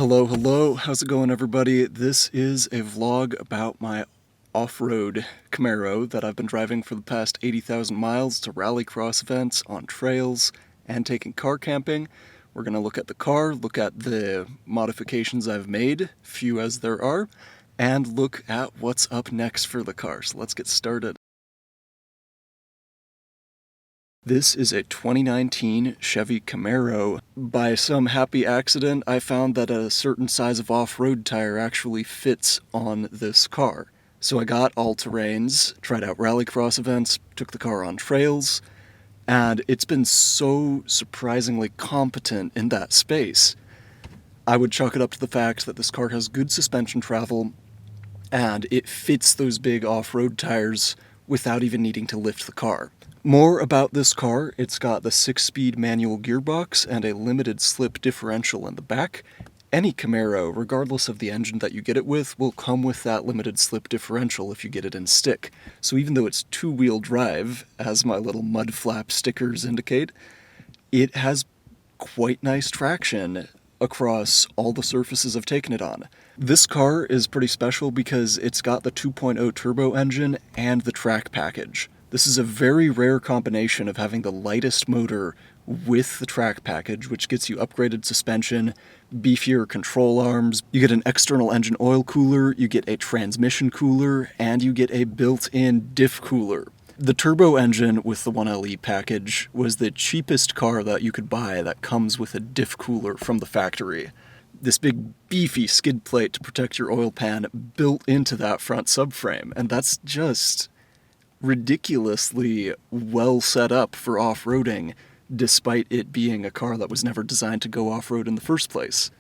Hello, hello, how's it going everybody? This is a vlog about my off-road Camaro that I've been driving for the past 80,000 miles to rallycross events, on trails, and taking car camping. We're going to look at the car, look at the modifications I've made, few as there are, and look at what's up next for the car. So let's get started. This is a 2019 Chevy Camaro. By some happy accident, I found that a certain size of off-road tire actually fits on this car. So I got all-terrains, tried out rallycross events, took the car on trails, and it's been so surprisingly competent in that space. I would chalk it up to the fact that this car has good suspension travel, and it fits those big off-road tires without even needing to lift the car. More about this car: it's got the 6-speed manual gearbox and a limited slip differential in the back. Any Camaro, regardless of the engine that you get it with, will come with that limited slip differential if you get it in stick. So even though it's two-wheel drive, as my little mud flap stickers indicate, it has quite nice traction across all the surfaces I've taken it on. This car is pretty special because it's got the 2.0 turbo engine and the track package. This is a very rare combination of having the lightest motor with the track package, which gets you upgraded suspension, beefier control arms, you get an external engine oil cooler, you get a transmission cooler, and you get a built-in diff cooler. The turbo engine with the 1LE package was the cheapest car that you could buy that comes with a diff cooler from the factory. This big beefy skid plate to protect your oil pan built into that front subframe, and that's just ridiculously well set up for off-roading, despite it being a car that was never designed to go off-road in the first place.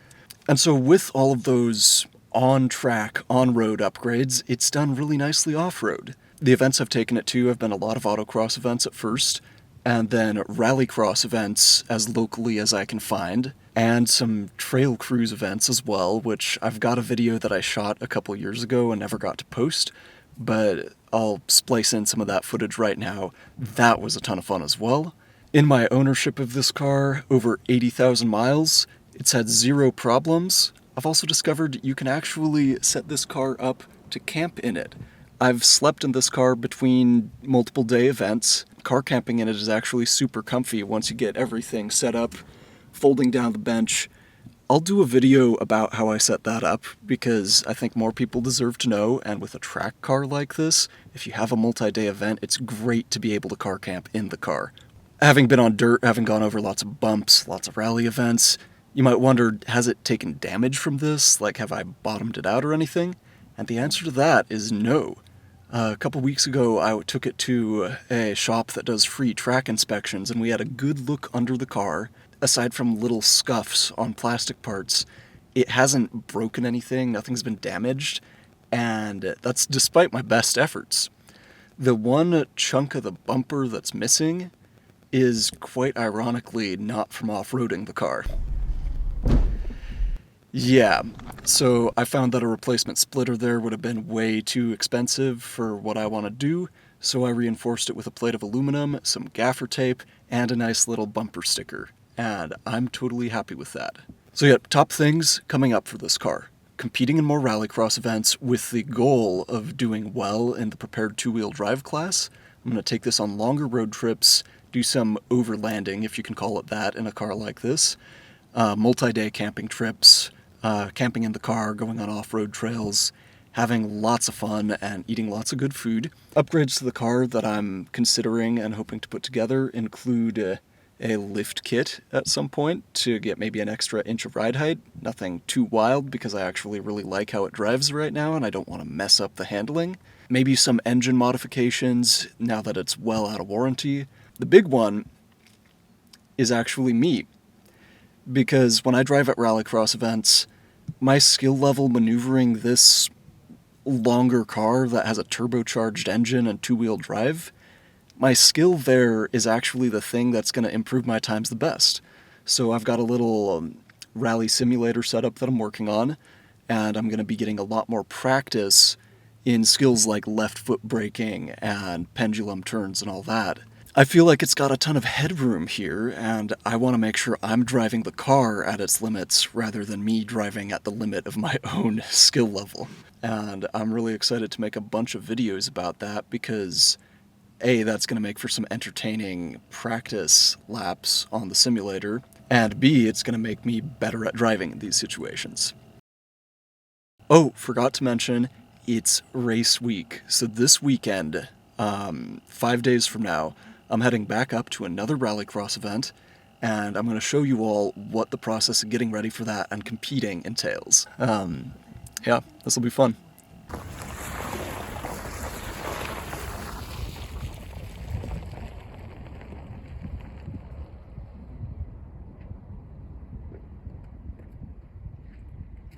And so with all of those on-track, on-road upgrades, it's done really nicely off-road. The events I've taken it to have been a lot of autocross events at first, and then rallycross events as locally as I can find, and some trail cruise events as well, which I've got a video that I shot a couple years ago and never got to post, but I'll splice in some of that footage right now. That was a ton of fun as well. In my ownership of this car, over 80,000 miles, it's had zero problems. I've also discovered you can actually set this car up to camp in it. I've slept in this car between multiple day events. Car camping in it is actually super comfy once you get everything set up, folding down the bench. I'll do a video about how I set that up, because I think more people deserve to know, and with a track car like this, if you have a multi-day event, it's great to be able to car camp in the car. Having been on dirt, having gone over lots of bumps, lots of rally events, you might wonder, has it taken damage from this? Like, have I bottomed it out or anything? And the answer to that is no. A couple weeks ago, I took it to a shop that does free track inspections, and we had a good look under the car. Aside from little scuffs on plastic parts, it hasn't broken anything, nothing's been damaged, and that's despite my best efforts. The one chunk of the bumper that's missing is, quite ironically, not from off-roading the car. Yeah, so I found that a replacement splitter there would have been way too expensive for what I want to do, so I reinforced it with a plate of aluminum, some gaffer tape, and a nice little bumper sticker. And I'm totally happy with that. So yeah, top things coming up for this car. Competing in more rallycross events with the goal of doing well in the prepared two-wheel drive class. I'm going to take this on longer road trips, do some overlanding, if you can call it that, in a car like this. Multi-day camping trips, camping in the car, going on off-road trails, having lots of fun, and eating lots of good food. Upgrades to the car that I'm considering and hoping to put together include a lift kit at some point to get maybe an extra inch of ride height. Nothing too wild, because I actually really like how it drives right now and I don't want to mess up the handling. Maybe some engine modifications now that it's well out of warranty. The big one is actually me, because when I drive at rallycross events, my skill level maneuvering this longer car that has a turbocharged engine and two-wheel drive, my skill there is actually the thing that's going to improve my times the best. So I've got a little rally simulator setup that I'm working on, and I'm going to be getting a lot more practice in skills like left foot braking and pendulum turns and all that. I feel like it's got a ton of headroom here, and I want to make sure I'm driving the car at its limits rather than me driving at the limit of my own skill level. And I'm really excited to make a bunch of videos about that because A, that's going to make for some entertaining practice laps on the simulator, and B, it's going to make me better at driving in these situations. Oh, forgot to mention, it's race week. So this weekend, 5 days from now, I'm heading back up to another rallycross event, and I'm going to show you all what the process of getting ready for that and competing entails. Yeah, this will be fun.